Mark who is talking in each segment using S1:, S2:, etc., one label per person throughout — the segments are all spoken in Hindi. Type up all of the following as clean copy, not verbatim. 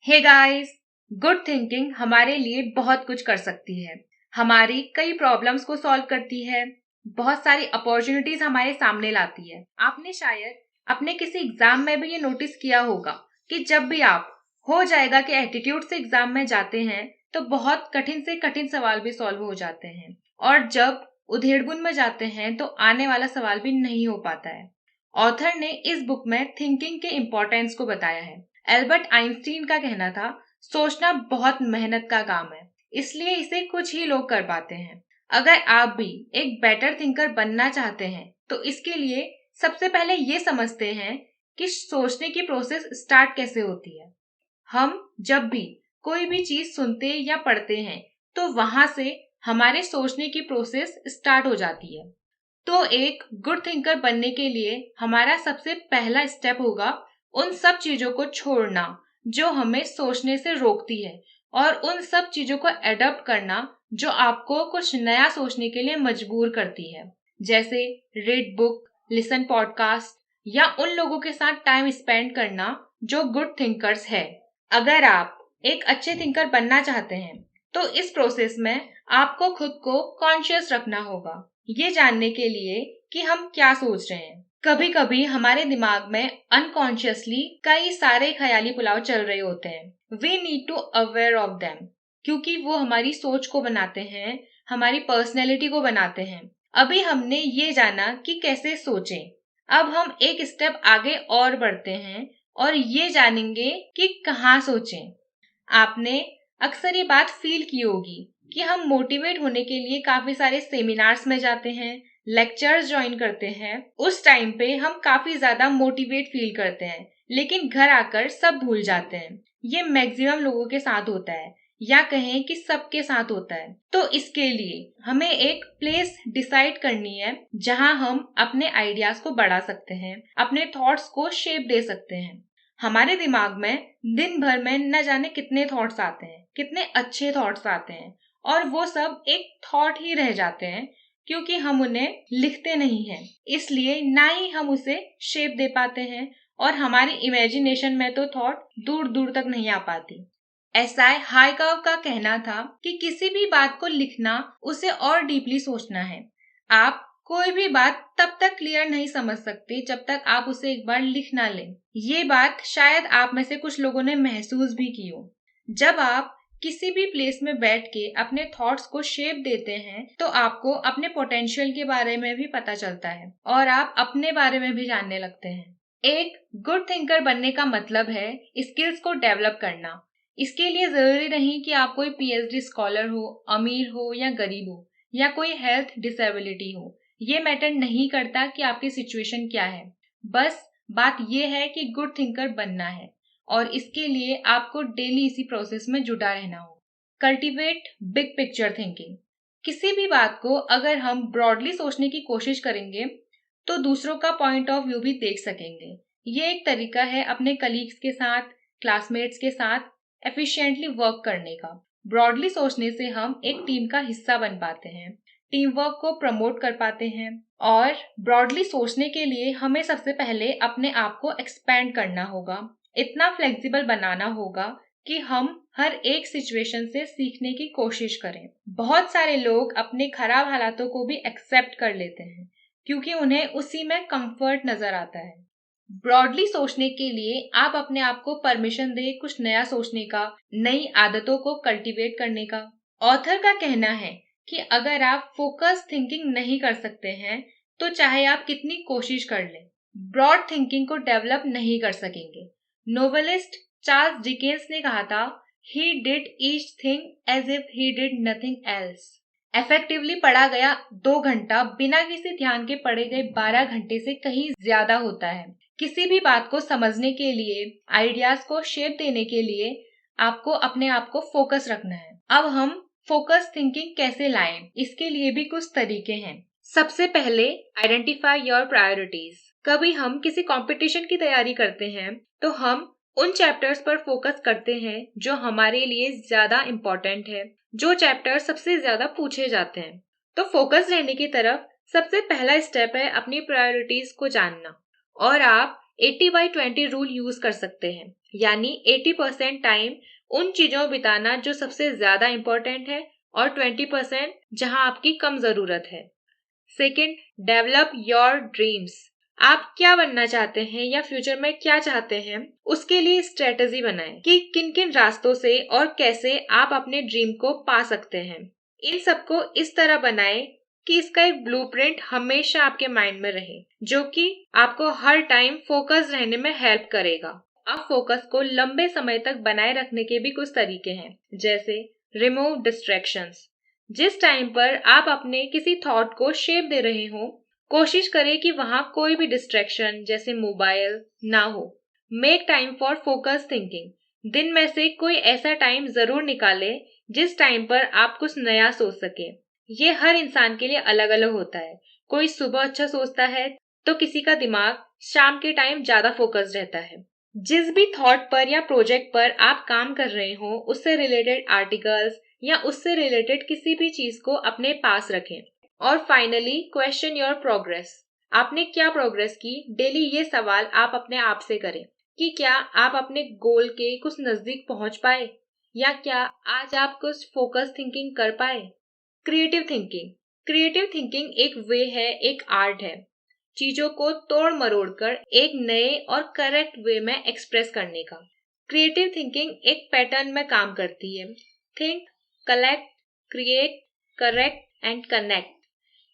S1: हे गाइस, गुड थिंकिंग हमारे लिए बहुत कुछ कर सकती है। हमारी कई प्रॉब्लम्स को सॉल्व करती है, बहुत सारी अपॉर्चुनिटीज हमारे सामने लाती है। आपने शायद अपने किसी एग्जाम में भी ये नोटिस किया होगा कि जब भी आप हो जाएगा कि एटीट्यूड से एग्जाम में जाते हैं तो बहुत कठिन से कठिन सवाल भी सॉल्व हो जाते हैं, और जब उधेड़बुन में जाते हैं तो आने वाला सवाल भी नहीं हो पाता है। ऑथर ने इस बुक में थिंकिंग के इम्पोर्टेंस को बताया है। एल्बर्ट आइंस्टीन का कहना था, सोचना बहुत मेहनत का काम है, इसलिए इसे कुछ ही लोग कर पाते हैं। अगर आप भी एक बेटर थिंकर बनना चाहते हैं तो इसके लिए सबसे पहले ये समझते हैं कि सोचने की प्रोसेस स्टार्ट कैसे होती है। हम जब भी कोई भी चीज सुनते या पढ़ते हैं तो वहां से हमारे सोचने की प्रोसेस स्टार्ट हो जाती है। तो एक गुड थिंकर बनने के लिए हमारा सबसे पहला स्टेप होगा उन सब चीजों को छोड़ना जो हमें सोचने से रोकती है, और उन सब चीजों को एडॉप्ट करना जो आपको कुछ नया सोचने के लिए मजबूर करती है। जैसे रीड बुक, लिसन पॉडकास्ट, या उन लोगों के साथ टाइम स्पेंड करना जो गुड थिंकर्स है। अगर आप एक अच्छे थिंकर बनना चाहते हैं तो इस प्रोसेस में आपको खुद को कॉन्शियस रखना होगा, ये जानने के लिए कि हम क्या सोच रहे हैं। कभी कभी हमारे दिमाग में अनकॉन्शियसली कई सारे ख्याली पुलाव चल रहे होते हैं। We need to aware of them, क्योंकि वो हमारी सोच को बनाते हैं, हमारी पर्सनैलिटी को बनाते हैं। अभी हमने ये जाना कि कैसे सोचें। अब हम एक स्टेप आगे और बढ़ते हैं और ये जानेंगे कि कहाँ सोचें। आपने अक्सर ये बात फील की होगी कि हम मोटिवेट होने के लिए काफी सारे सेमिनार्स में जाते हैं, लेक्चर्स ज्वाइन करते हैं। उस टाइम पे हम काफी ज्यादा मोटिवेट फील करते हैं, लेकिन घर आकर सब भूल जाते हैं। ये मैक्सिमम लोगों के साथ होता है, या कहें कि सबके साथ होता है। तो इसके लिए हमें एक प्लेस डिसाइड करनी है जहां हम अपने आइडियाज को बढ़ा सकते हैं, अपने थॉट्स को शेप दे सकते हैं। हमारे दिमाग में दिन भर में न जाने कितने थॉट्स आते हैं, कितने अच्छे थॉट्स आते हैं, और वो सब एक थॉट ही रह जाते हैं क्योंकि हम उन्हें लिखते नहीं हैं। इसलिए ना ही हम उसे शेप दे पाते हैं, और हमारी इमेजिनेशन में तो थॉट दूर दूर तक नहीं आ पाती। एसआई हाइकव का कहना था कि किसी भी बात को लिखना उसे और डीपली सोचना है। आप कोई भी बात तब तक क्लियर नहीं समझ सकते जब तक आप उसे एक बार लिख ना लें। ये बात शायद आप में से कुछ लोगों ने महसूस भी की हो। जब आप किसी भी प्लेस में बैठ के अपने थॉट्स को शेप देते हैं तो आपको अपने पोटेंशियल के बारे में भी पता चलता है और आप अपने बारे में भी जानने लगते हैं। एक गुड थिंकर बनने का मतलब है स्किल्स को डेवलप करना। इसके लिए जरूरी नहीं कि आप कोई पीएचडी स्कॉलर हो, अमीर हो या गरीब हो, या कोई हेल्थ डिसेबिलिटी हो। ये मैटर नहीं करता कि आपकी सिचुएशन क्या है। बस बात यह है कि गुड थिंकर बनना है, और इसके लिए आपको डेली इसी प्रोसेस में जुटा रहना हो। Cultivate big picture thinking. किसी भी बात को अगर हम ब्रॉडली सोचने की कोशिश करेंगे तो दूसरों का पॉइंट ऑफ व्यू भी देख सकेंगे। ये एक तरीका है अपने कलीग्स के साथ, क्लासमेट्स के साथ एफिशिएंटली वर्क करने का। ब्रॉडली सोचने से हम एक टीम का हिस्सा बन पाते हैं, टीम वर्क को प्रमोट कर पाते हैं। और ब्रॉडली सोचने के लिए हमें सबसे पहले अपने आप को एक्सपैंड करना होगा, इतना फ्लेक्सिबल बनाना होगा कि हम हर एक सिचुएशन से सीखने की कोशिश करें। बहुत सारे लोग अपने खराब हालातों को भी एक्सेप्ट कर लेते हैं क्योंकि उन्हें उसी में कंफर्ट नजर आता है। ब्रॉडली सोचने के लिए आप अपने आप को परमिशन दें कुछ नया सोचने का, नई आदतों को कल्टीवेट करने का। ऑथर का कहना है कि अगर आप फोकस थिंकिंग नहीं कर सकते हैं तो चाहे आप कितनी कोशिश कर लें, ब्रॉड थिंकिंग को डेवलप नहीं कर सकेंगे। नोवेलिस्ट चार्ल्स डिकेंस ने कहा था, he did each thing as if he did nothing else. Effectively पढ़ा गया 2 घंटा बिना किसी ध्यान के पढ़े गए 12 घंटे से कहीं ज्यादा होता है। किसी भी बात को समझने के लिए, आइडियाज को शेप देने के लिए आपको अपने आप को फोकस रखना है। अब हम फोकस थिंकिंग कैसे लाएं, इसके लिए भी कुछ तरीके हैं। सबसे पहले आइडेंटिफाई योर प्रायोरिटीज। कभी हम किसी कंपटीशन की तैयारी करते हैं तो हम उन चैप्टर्स पर फोकस करते हैं जो हमारे लिए ज्यादा इम्पोर्टेंट है, जो चैप्टर सबसे ज्यादा पूछे जाते हैं। तो फोकस रहने की तरफ सबसे पहला स्टेप है अपनी प्रायोरिटीज को जानना। और आप 80/20 रूल यूज कर सकते हैं, यानी 80% टाइम उन चीजों में बिताना जो सबसे ज्यादा इम्पोर्टेंट है और 20% जहां आपकी कम जरूरत है। Second, develop your dreams. आप क्या बनना चाहते हैं या फ्यूचर में क्या चाहते हैं, उसके लिए स्ट्रेटेजी बनाएं कि किन किन रास्तों से और कैसे आप अपने ड्रीम को पा सकते हैं। इन सबको इस तरह बनाएं कि इसका एक ब्लूप्रिंट हमेशा आपके माइंड में रहे, जो कि आपको हर टाइम फोकस रहने में हेल्प करेगा। अब फोकस को लंबे समय तक बनाए रखने के भी कुछ तरीके हैं, जैसे रिमूव डिस्ट्रैक्शंस। जिस टाइम पर आप अपने किसी थॉट को शेप दे रहे हो, कोशिश करें कि वहां कोई भी डिस्ट्रैक्शन जैसे मोबाइल ना हो। Make time for focus thinking. दिन में से कोई ऐसा टाइम जरूर निकालें जिस टाइम पर आप कुछ नया सोच सके। ये हर इंसान के लिए अलग अलग होता है। कोई सुबह अच्छा सोचता है तो किसी का दिमाग शाम के टाइम ज्यादा फोकस्ड रहता है। जिस भी थॉट पर या प्रोजेक्ट पर आप काम कर रहे हो, उससे रिलेटेड आर्टिकल्स या उससे रिलेटेड किसी भी चीज को अपने पास रखें। और फाइनली, क्वेश्चन योर प्रोग्रेस। आपने क्या प्रोग्रेस की, डेली ये सवाल आप अपने आप से करें कि क्या आप अपने गोल के कुछ नजदीक पहुंच पाए, या क्या आज आप कुछ फोकस थिंकिंग कर पाए। Creative thinking. क्रिएटिव थिंकिंग एक वे है, एक आर्ट है, चीजों को तोड़ मरोड़ कर एक नए और करेक्ट वे में एक्सप्रेस करने का। क्रिएटिव थिंकिंग एक पैटर्न में काम करती है। Think, collect, create, correct and connect.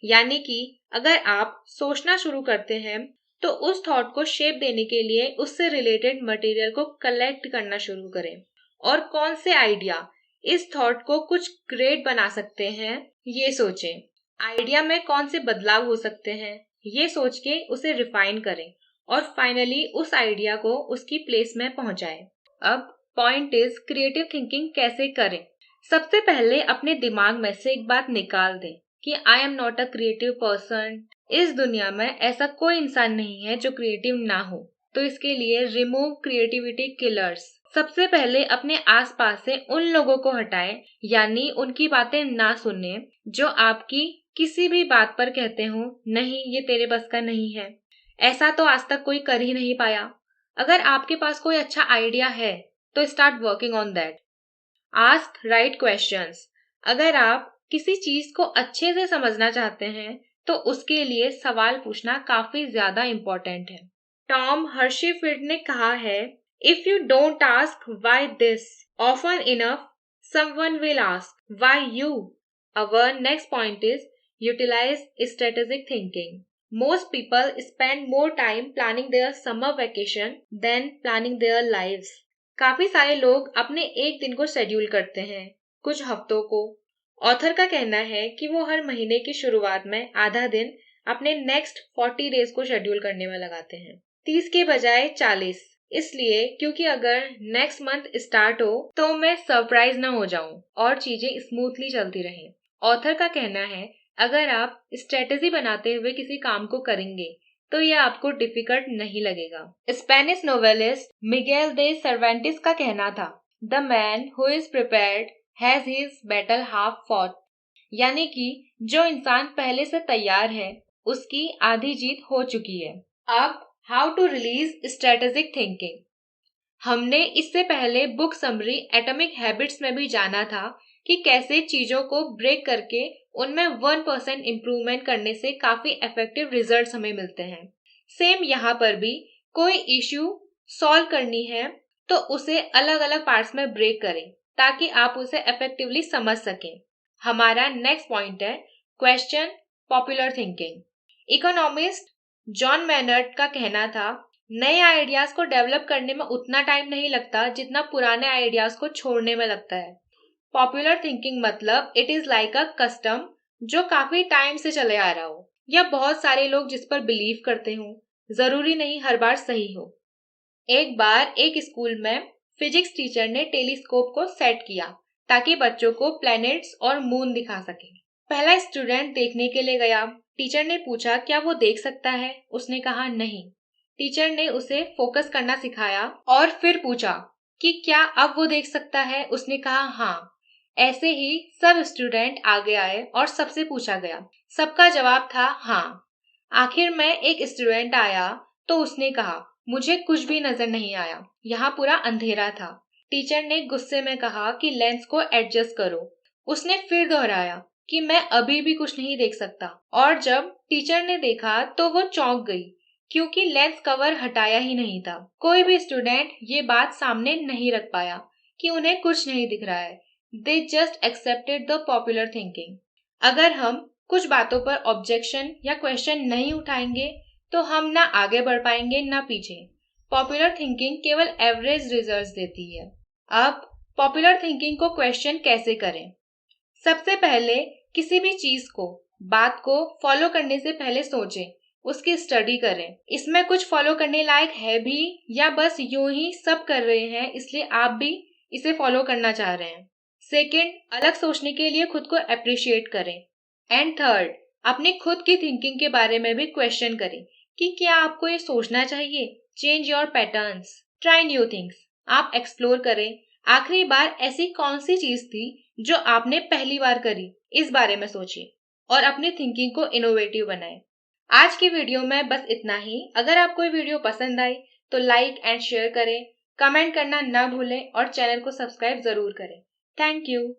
S1: यानी कि अगर आप सोचना शुरू करते हैं तो उस थॉट को शेप देने के लिए उससे रिलेटेड मटेरियल को कलेक्ट करना शुरू करें, और कौन से आइडिया इस थॉट को कुछ ग्रेट बना सकते हैं ये सोचें। आइडिया में कौन से बदलाव हो सकते हैं ये सोच के उसे रिफाइन करें, और फाइनली उस आइडिया को उसकी प्लेस में पहुंचाएं। अब पॉइंट इज, क्रिएटिव थिंकिंग कैसे करें। सबसे पहले अपने दिमाग में से एक बात निकाल दें कि I am not a creative person. इस दुनिया में ऐसा कोई इंसान नहीं है जो क्रिएटिव ना हो। तो इसके लिए रिमूव क्रिएटिविटी किलर्स। सबसे पहले अपने आसपास से उन लोगों को हटाएं, यानी उनकी बातें ना सुने जो आपकी किसी भी बात पर कहते हो नहीं ये तेरे बस का नहीं है, ऐसा तो आज तक कोई कर ही नहीं पाया। अगर आपके पास कोई अच्छा आइडिया है तो start working on that. Ask right questions. अगर आप किसी चीज को अच्छे से समझना चाहते हैं तो उसके लिए सवाल पूछना काफी ज्यादा इम्पोर्टेंट है। टॉम हर्शीफील्ड ने कहा है, if you don't ask why this often enough, someone will ask why you. Our next point is utilise strategic thinking. Most people spend more time planning their summer vacation than planning their lives. काफी सारे लोग अपने एक दिन को शेड्यूल करते हैं, कुछ हफ्तों को। ऑथर का कहना है कि वो हर महीने की शुरुआत में आधा दिन अपने नेक्स्ट 40 डेज को शेड्यूल करने में लगाते हैं, 30 के बजाय 40। इसलिए क्योंकि अगर नेक्स्ट मंथ स्टार्ट हो तो मैं सरप्राइज ना हो जाऊं और चीजें स्मूथली चलती रहें। ऑथर का कहना है, अगर आप स्ट्रेटेजी बनाते हुए किसी काम को करेंगे तो यह आपको डिफिकल्ट नहीं लगेगा। स्पेनिश नोवेलिस्ट मिगेल दे सर्वेंटिस का कहना था, the man who is prepared has his battle half fought. यानी कि जो इंसान पहले से तैयार है उसकी आधी जीत हो चुकी है। अब how to release strategic thinking. हमने इससे पहले बुक समरी एटॉमिक हैबिट्स में भी जाना था कि कैसे चीजों को ब्रेक करके उनमें 1% इम्प्रूवमेंट करने से काफी इफेक्टिव रिजल्ट्स हमें मिलते हैं। सेम यहाँ पर भी कोई इश्यू सॉल्व करनी है तो उसे अलग अलग पार्ट्स में ब्रेक करें ताकि आप उसे इफेक्टिवली समझ सकें। हमारा नेक्स्ट पॉइंट है question popular thinking. Economist John mannered का कहना था, नए आइडियाज को डेवलप करने में उतना टाइम नहीं लगता जितना पुराने आइडियाज को छोड़ने में लगता है। पॉपुलर थिंकिंग मतलब it is like a custom जो काफी टाइम से चले आ रहा हो, या बहुत सारे लोग जिस पर बिलीव करते हो, जरूरी नहीं हर बार सही हो। एक बार एक स्कूल में फिजिक्स टीचर ने टेलीस्कोप को सेट किया ताकि बच्चों को प्लैनेट्स और मून दिखा सके। पहला स्टूडेंट देखने के लिए गया। टीचर ने पूछा क्या वो देख सकता है, उसने कहा नहीं। टीचर ने उसे फोकस करना सिखाया और फिर पूछा कि क्या अब वो देख सकता है, उसने कहा हाँ। ऐसे ही सब स्टूडेंट आगे आए और सबसे पूछा गया, सबका जवाब था हाँ। आखिर में एक स्टूडेंट आया तो उसने कहा मुझे कुछ भी नजर नहीं आया, यहाँ पूरा अंधेरा था। टीचर ने गुस्से में कहा कि लेंस को एडजस्ट करो। उसने फिर दोहराया कि मैं अभी भी कुछ नहीं देख सकता। और जब टीचर ने देखा तो वो चौंक गई, क्योंकि लेंस कवर हटाया ही नहीं था। कोई भी स्टूडेंट ये बात सामने नहीं रख पाया कि उन्हें कुछ नहीं दिख रहा है। They just accepted the popular thinking. अगर हम कुछ बातों पर ऑब्जेक्शन या क्वेश्चन नहीं उठाएंगे तो हम ना आगे बढ़ पाएंगे ना पीछे। पॉपुलर थिंकिंग केवल एवरेज रिजल्ट्स देती है। अब पॉपुलर थिंकिंग को क्वेश्चन कैसे करें? सबसे पहले किसी भी चीज को, बात को फॉलो करने से पहले सोचें, उसकी स्टडी करें। इसमें कुछ फॉलो करने लायक है भी या बस यूं ही सब कर रहे हैं इसलिए आप भी इसे फॉलो करना चाह रहे हैं। सेकंड, अलग सोचने के लिए खुद को अप्रिशिएट करें। एंड थर्ड, अपनी खुद की थिंकिंग के बारे में भी क्वेश्चन करें कि क्या आपको ये सोचना चाहिए। Change your patterns, try new things. आप एक्सप्लोर करें, आखिरी बार ऐसी कौन सी चीज थी जो आपने पहली बार करी, इस बारे में सोचिए और अपनी थिंकिंग को इनोवेटिव बनाएं। आज की वीडियो में बस इतना ही। अगर आपको ये वीडियो पसंद आई तो लाइक एंड शेयर करें, कमेंट करना ना भूलें और चैनल को सब्सक्राइब जरूर करें। Thank you.